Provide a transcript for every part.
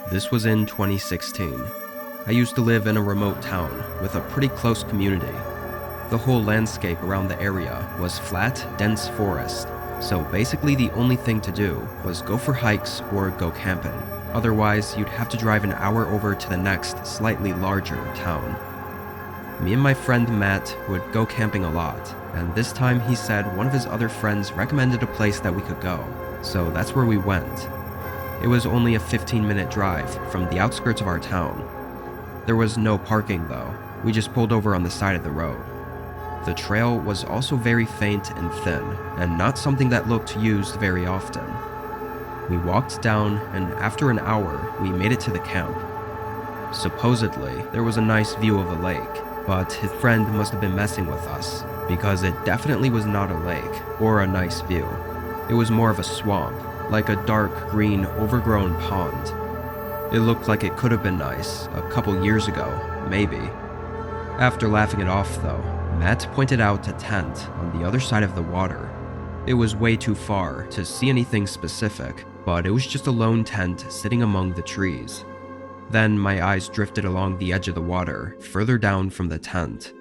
This was in 2016. I used to live in a remote town with a pretty close community. The whole landscape around the area was flat, dense forest, so basically the only thing to do was go for hikes or go camping. Otherwise, you'd have to drive an hour over to the next, slightly larger town. Me and my friend Matt would go camping a lot, and this time he said one of his other friends recommended a place that we could go, so that's where we went. It was only a 15-minute drive from the outskirts of our town. There was no parking though, we just pulled over on the side of the road. The trail was also very faint and thin, and not something that looked used very often. We walked down, and after an hour, we made it to the camp. Supposedly, there was a nice view of a lake, but his friend must have been messing with us, because it definitely was not a lake or a nice view. It was more of a swamp, like a dark green overgrown pond. It looked like it could have been nice a couple years ago, maybe. After laughing it off though, Matt pointed out a tent on the other side of the water. It was way too far to see anything specific, but it was just a lone tent sitting among the trees. Then my eyes drifted along the edge of the water, further down from the tent.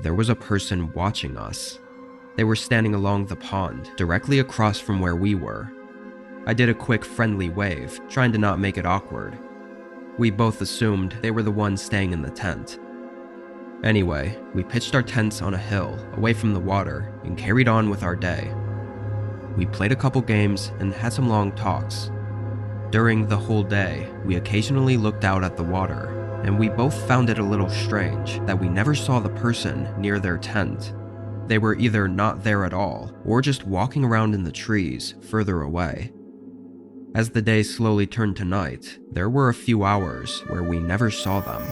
There was a person watching us. They were standing along the pond, directly across from where we were. I did a quick friendly wave, trying to not make it awkward. We both assumed they were the ones staying in the tent. Anyway, we pitched our tents on a hill, away from the water, and carried on with our day. We played a couple games and had some long talks. During the whole day, we occasionally looked out at the water, and we both found it a little strange that we never saw the person near their tent. They were either not there at all, or just walking around in the trees further away. As the day slowly turned to night, there were a few hours where we never saw them.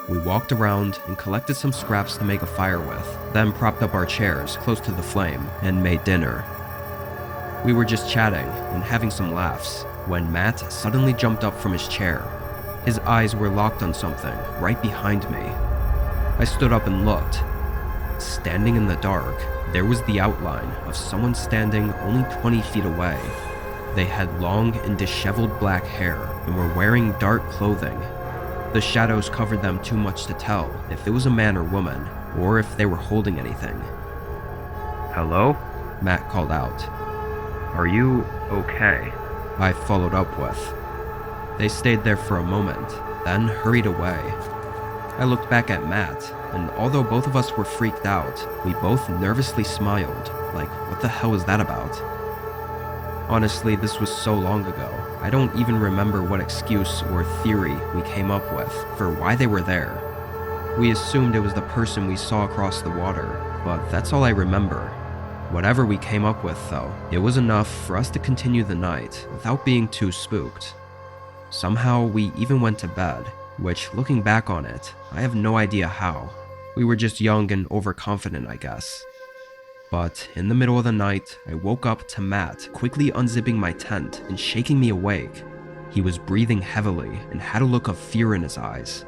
We walked around and collected some scraps to make a fire with, then propped up our chairs close to the flame and made dinner. We were just chatting and having some laughs when Matt suddenly jumped up from his chair. His eyes were locked on something right behind me. I stood up and looked. Standing in the dark, there was the outline of someone standing only 20 feet away. They had long and disheveled black hair and were wearing dark clothing. The shadows covered them too much to tell if it was a man or woman, or if they were holding anything. "Hello?" Matt called out. "Are you okay?" I followed up with. They stayed there for a moment, then hurried away. I looked back at Matt, and although both of us were freaked out, we both nervously smiled, like, what the hell was that about? Honestly, this was so long ago, I don't even remember what excuse or theory we came up with for why they were there. We assumed it was the person we saw across the water, but that's all I remember. Whatever we came up with though, it was enough for us to continue the night without being too spooked. Somehow we even went to bed, which looking back on it, I have no idea how. We were just young and overconfident, I guess. But in the middle of the night, I woke up to Matt quickly unzipping my tent and shaking me awake. He was breathing heavily and had a look of fear in his eyes.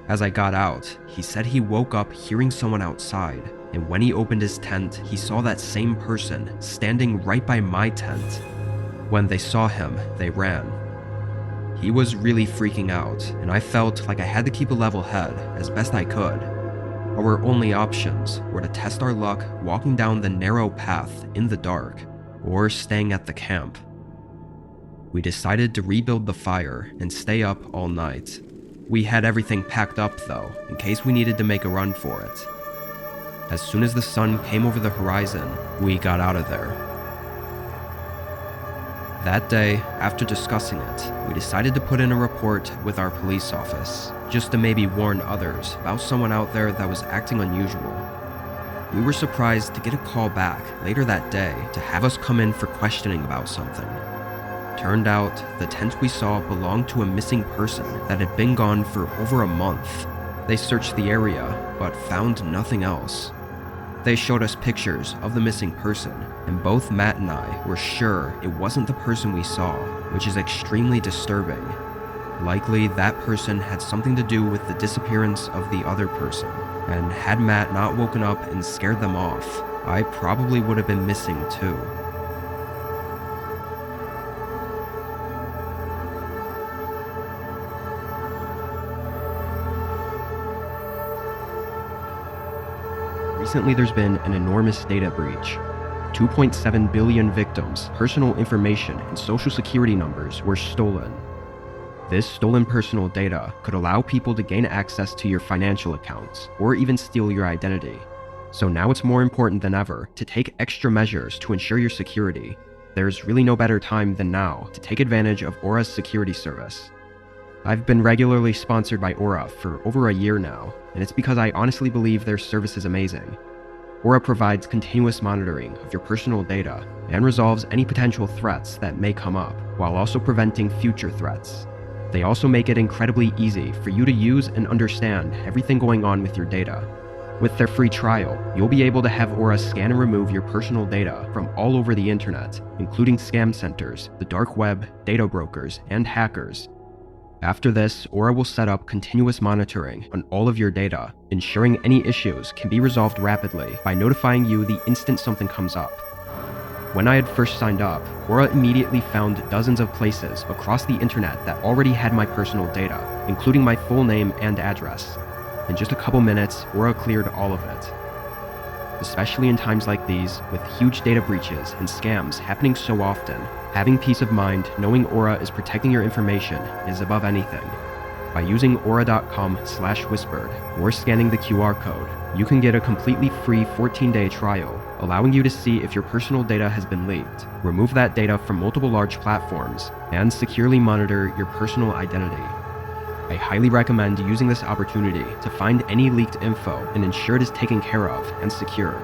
As I got out, he said he woke up hearing someone outside, and when he opened his tent, he saw that same person standing right by my tent. When they saw him, they ran. He was really freaking out, and I felt like I had to keep a level head as best I could. Our only options were to test our luck walking down the narrow path in the dark, or staying at the camp. We decided to rebuild the fire and stay up all night. We had everything packed up though, in case we needed to make a run for it. As soon as the sun came over the horizon, we got out of there. That day, after discussing it, we decided to put in a report with our police office, just to maybe warn others about someone out there that was acting unusual. We were surprised to get a call back later that day to have us come in for questioning about something. Turned out, the tent we saw belonged to a missing person that had been gone for over a month. They searched the area, but found nothing else. They showed us pictures of the missing person, and both Matt and I were sure it wasn't the person we saw, which is extremely disturbing. Likely that person had something to do with the disappearance of the other person, and had Matt not woken up and scared them off, I probably would have been missing too. recently there's been an enormous data breach. 2.7 billion victims' personal information and social security numbers were stolen. This stolen personal data could allow people to gain access to your financial accounts or even steal your identity. So now it's more important than ever to take extra measures to ensure your security. There's really no better time than now to take advantage of Aura's security service. I've been regularly sponsored by Aura for over a year now, and it's because I honestly believe their service is amazing. Aura provides continuous monitoring of your personal data and resolves any potential threats that may come up, while also preventing future threats. They also make it incredibly easy for you to use and understand everything going on with your data. With their free trial, you'll be able to have Aura scan and remove your personal data from all over the internet, including scam centers, the dark web, data brokers, and hackers. After this, Aura will set up continuous monitoring on all of your data, ensuring any issues can be resolved rapidly by notifying you the instant something comes up. When I had first signed up, Aura immediately found dozens of places across the internet that already had my personal data, including my full name and address. In just a couple minutes, Aura cleared all of it. Especially in times like these, with huge data breaches and scams happening so often, having peace of mind knowing Aura is protecting your information is above anything. By using aura.com/whispered or scanning the QR code, you can get a completely free 14-day trial, allowing you to see if your personal data has been leaked, remove that data from multiple large platforms, and securely monitor your personal identity. I highly recommend using this opportunity to find any leaked info and ensure it is taken care of and secured.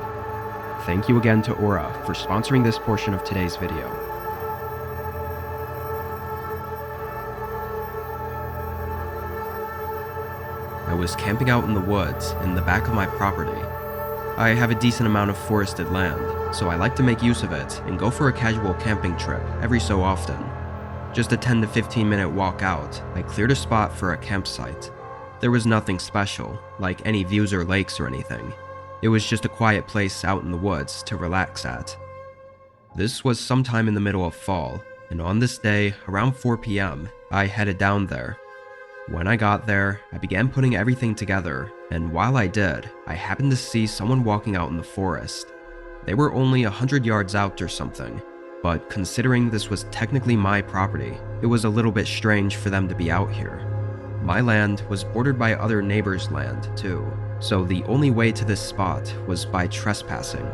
Thank you again to Aura for sponsoring this portion of today's video. I was camping out in the woods in the back of my property. I have a decent amount of forested land, so I like to make use of it and go for a casual camping trip every so often. Just a 10 to 15 minute walk out, I cleared a spot for a campsite. There was nothing special, like any views or lakes or anything. It was just a quiet place out in the woods to relax at. This was sometime in the middle of fall, and on this day, around 4 p.m., I headed down there. When I got there, I began putting everything together, and while I did, I happened to see someone walking out in the forest. They were only 100 yards out or something, but considering this was technically my property, it was a little bit strange for them to be out here. My land was bordered by other neighbors' land, too, so the only way to this spot was by trespassing.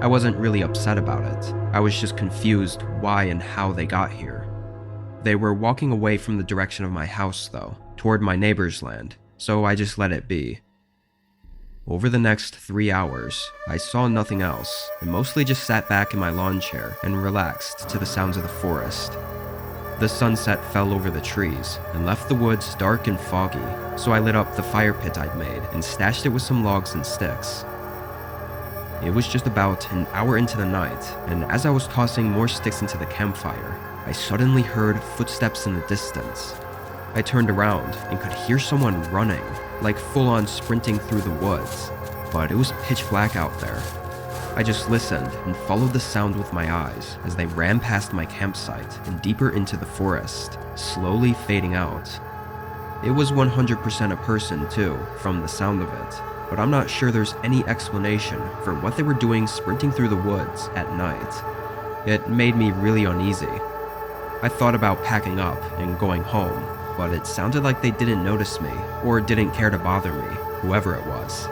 I wasn't really upset about it. I was just confused why and how they got here. They were walking away from the direction of my house, though, toward my neighbor's land, so I just let it be. Over the next 3 hours, I saw nothing else, and mostly just sat back in my lawn chair and relaxed to the sounds of the forest. The sunset fell over the trees and left the woods dark and foggy, so I lit up the fire pit I'd made and stashed it with some logs and sticks. It was just about an hour into the night, and as I was tossing more sticks into the campfire, I suddenly heard footsteps in the distance. I turned around and could hear someone running, like full-on sprinting through the woods, but it was pitch black out there. I just listened and followed the sound with my eyes as they ran past my campsite and deeper into the forest, slowly fading out. It was 100% a person too, from the sound of it, but I'm not sure there's any explanation for what they were doing sprinting through the woods at night. It made me really uneasy. I thought about packing up and going home, but it sounded like they didn't notice me or didn't care to bother me, whoever it was.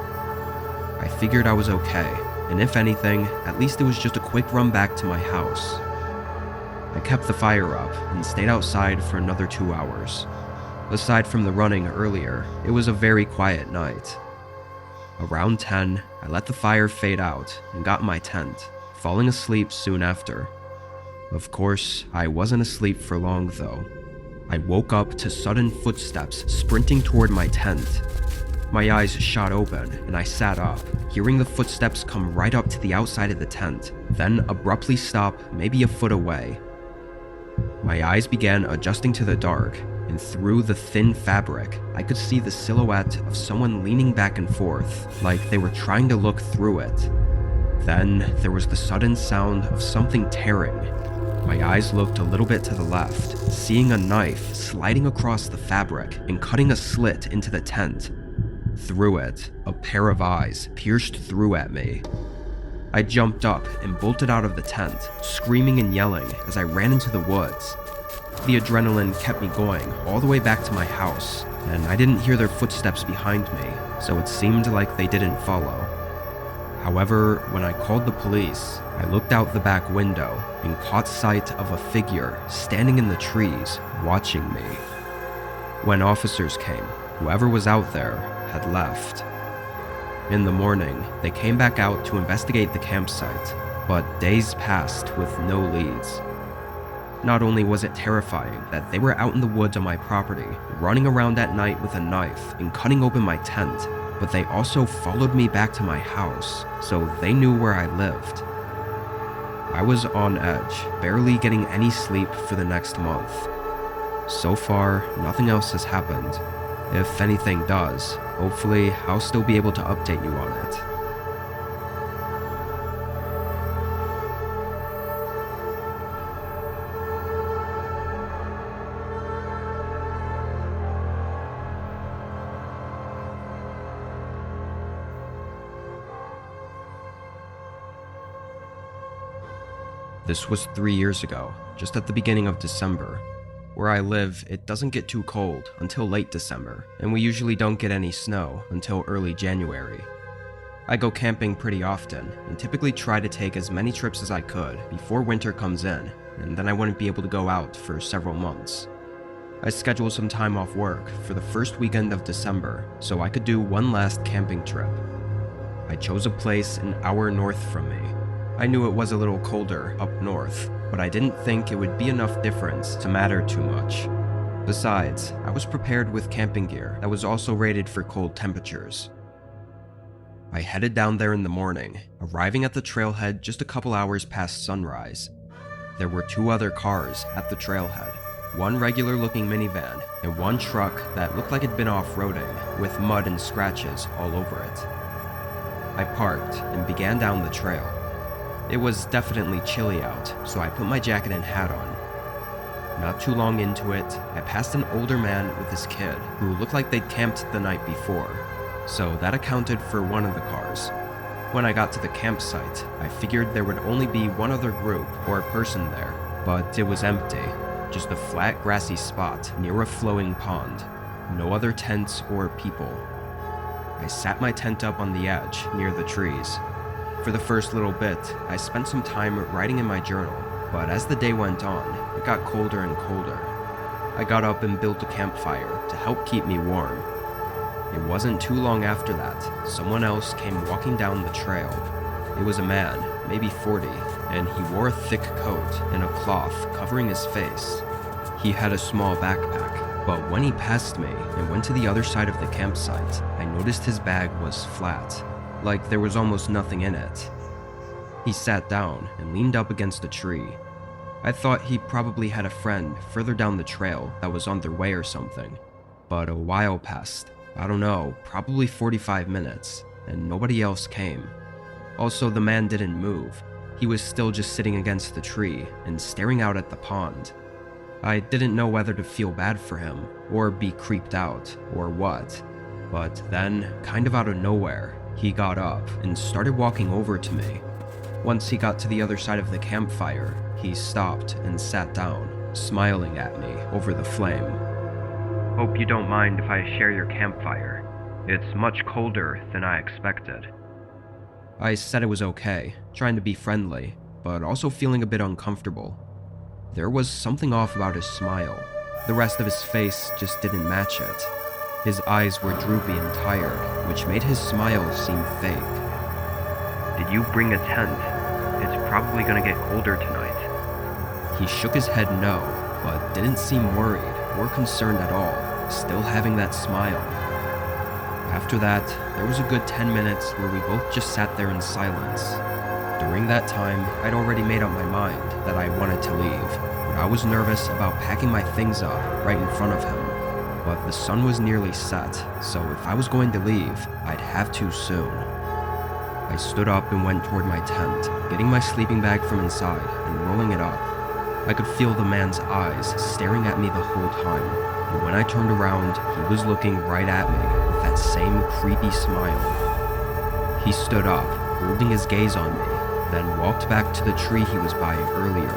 I figured I was okay, and if anything, at least it was just a quick run back to my house. I kept the fire up and stayed outside for another 2 hours. Aside from the running earlier, it was a very quiet night. Around 10, I let the fire fade out and got in my tent, falling asleep soon after. Of course, I wasn't asleep for long though. I woke up to sudden footsteps sprinting toward my tent. My eyes shot open and I sat up, hearing the footsteps come right up to the outside of the tent, then abruptly stop maybe a foot away. My eyes began adjusting to the dark, and through the thin fabric, I could see the silhouette of someone leaning back and forth, like they were trying to look through it. Then there was the sudden sound of something tearing. My eyes looked a little bit to the left, seeing a knife sliding across the fabric and cutting a slit into the tent. Through it, a pair of eyes pierced through at me. I jumped up and bolted out of the tent, screaming and yelling as I ran into the woods. The adrenaline kept me going all the way back to my house, and I didn't hear their footsteps behind me, so it seemed like they didn't follow. However, when I called the police, I looked out the back window and caught sight of a figure standing in the trees, watching me. When officers came, whoever was out there had left. In the morning, they came back out to investigate the campsite, but days passed with no leads. Not only was it terrifying that they were out in the woods on my property, running around at night with a knife and cutting open my tent, but they also followed me back to my house, so they knew where I lived. I was on edge, barely getting any sleep for the next month. So far, nothing else has happened. If anything does, hopefully I'll still be able to update you on it. This was 3 years ago, just at the beginning of December. Where I live, it doesn't get too cold until late December, and we usually don't get any snow until early January. I go camping pretty often, and typically try to take as many trips as I could before winter comes in, and then I wouldn't be able to go out for several months. I scheduled some time off work for the first weekend of December so I could do one last camping trip. I chose a place an hour north from me. I knew it was a little colder up north, but I didn't think it would be enough difference to matter too much. Besides, I was prepared with camping gear that was also rated for cold temperatures. I headed down there in the morning, arriving at the trailhead just a couple hours past sunrise. There were 2 other cars at the trailhead, one regular-looking minivan and one truck that looked like it'd been off-roading, with mud and scratches all over it. I parked and began down the trail. It was definitely chilly out, so I put my jacket and hat on. Not too long into it, I passed an older man with his kid who looked like they'd camped the night before, so that accounted for one of the cars. When I got to the campsite, I figured there would only be one other group or person there, but it was empty, just a flat grassy spot near a flowing pond. No other tents or people. I sat my tent up on the edge near the trees. For the first little bit, I spent some time writing in my journal, but as the day went on, it got colder and colder. I got up and built a campfire to help keep me warm. It wasn't too long after that, someone else came walking down the trail. It was a man, maybe 40, and he wore a thick coat and a cloth covering his face. He had a small backpack, but when he passed me and went to the other side of the campsite, I noticed his bag was flat, like there was almost nothing in it. He sat down and leaned up against a tree. I thought he probably had a friend further down the trail that was on their way or something, but a while passed. I don't know, probably 45 minutes, and nobody else came. Also, the man didn't move. He was still just sitting against the tree and staring out at the pond. I didn't know whether to feel bad for him, or be creeped out, or what. But then, kind of out of nowhere, he got up and started walking over to me. Once he got to the other side of the campfire, he stopped and sat down, smiling at me over the flame. "Hope you don't mind if I share your campfire. It's much colder than I expected." I said it was okay, trying to be friendly, but also feeling a bit uncomfortable. There was something off about his smile. The rest of his face just didn't match it. His eyes were droopy and tired, which made his smile seem fake. "Did you bring a tent? It's probably gonna get colder tonight." He shook his head no, but didn't seem worried or concerned at all, still having that smile. After that, there was a good 10 minutes where we both just sat there in silence. During that time, I'd already made up my mind that I wanted to leave, but I was nervous about packing my things up right in front of him. But the sun was nearly set, so if I was going to leave, I'd have to soon. I stood up and went toward my tent, getting my sleeping bag from inside and rolling it up. I could feel the man's eyes staring at me the whole time, and when I turned around, he was looking right at me with that same creepy smile. He stood up, holding his gaze on me, then walked back to the tree he was by earlier.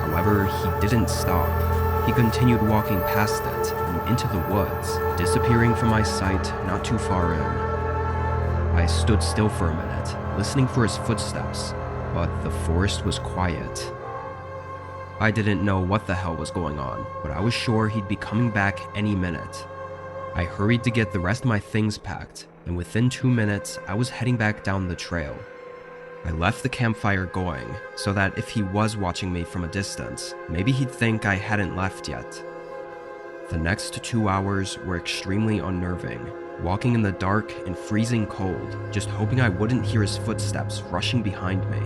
However, he didn't stop. He continued walking past it and into the woods, disappearing from my sight not too far in. I stood still for a minute, listening for his footsteps, but the forest was quiet. I didn't know what the hell was going on, but I was sure he'd be coming back any minute. I hurried to get the rest of my things packed, and within 2 minutes, I was heading back down the trail. I left the campfire going, so that if he was watching me from a distance, maybe he'd think I hadn't left yet. The next 2 hours were extremely unnerving, walking in the dark and freezing cold, just hoping I wouldn't hear his footsteps rushing behind me.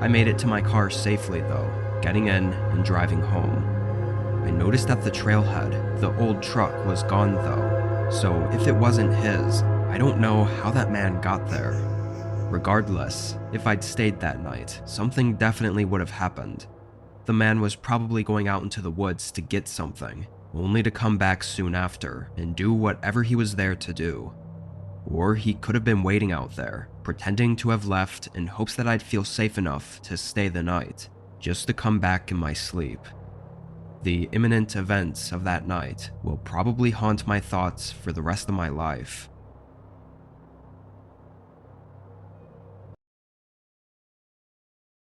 I made it to my car safely though, getting in and driving home. I noticed at the trailhead, the old truck was gone though, so if it wasn't his, I don't know how that man got there. Regardless, if I'd stayed that night, something definitely would have happened. The man was probably going out into the woods to get something, only to come back soon after and do whatever he was there to do. Or he could have been waiting out there, pretending to have left in hopes that I'd feel safe enough to stay the night, just to come back in my sleep. The imminent events of that night will probably haunt my thoughts for the rest of my life.